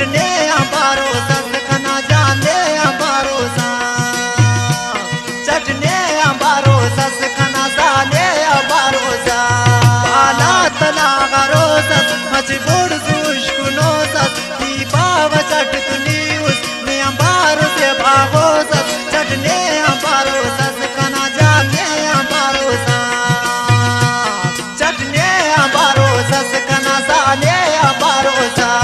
चटने बारो सस कना जाने बारो सा चटने बारो सस कना जाने बारो सा पाला तना गारो सस मजबूर जुश कुनो सस दीपाव चट तुनी उस में बारो से भागो सस चटने बारो सस कना जाने बारो सा चटने बारो सस कना जाने बारो सा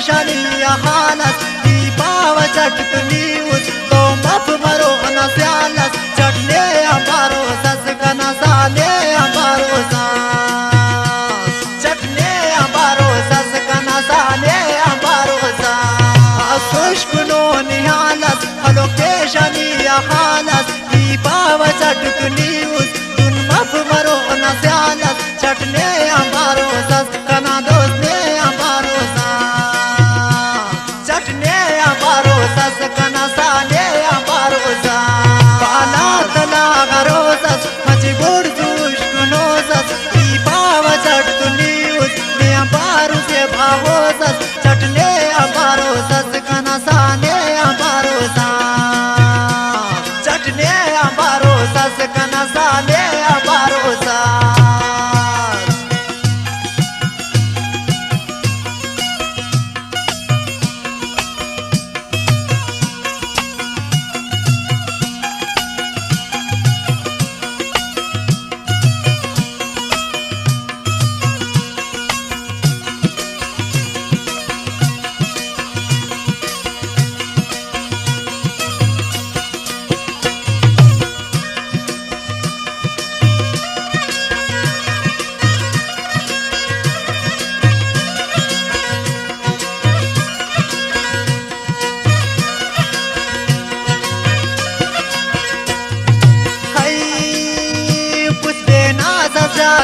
शनिया हालस दीपाव चट तुनी उस तो मप मरो न स्यालस चटने बारो सस कना साले बारो सा चटने बारो सस कना साले बारो सा सुष्क नो निहालस हलो के शनिया हालस दीपाव चट तुनी उस तुन मप मरो न स्यालस चटने बारो सस कना दोस्ते बारो सा चटने बारो सस कना साले बारो सा पाला तना गारो सस मजबूर जुश कुनो सस दीपाव चट तुनी उस में बारो से भागो सस चटने बारो सस कना साले बारो सा चटने बारो सस कना साले बारो सा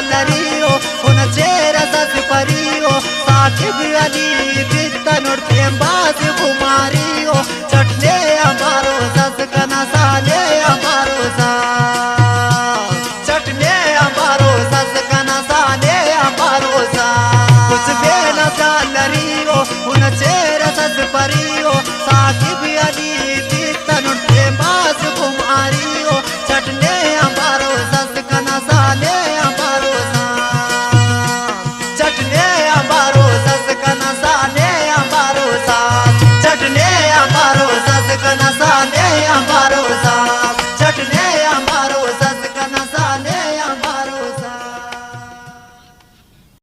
लरियो उन चेहरा सस परियो साकिब अली बितन और बाज कुमारियो चटने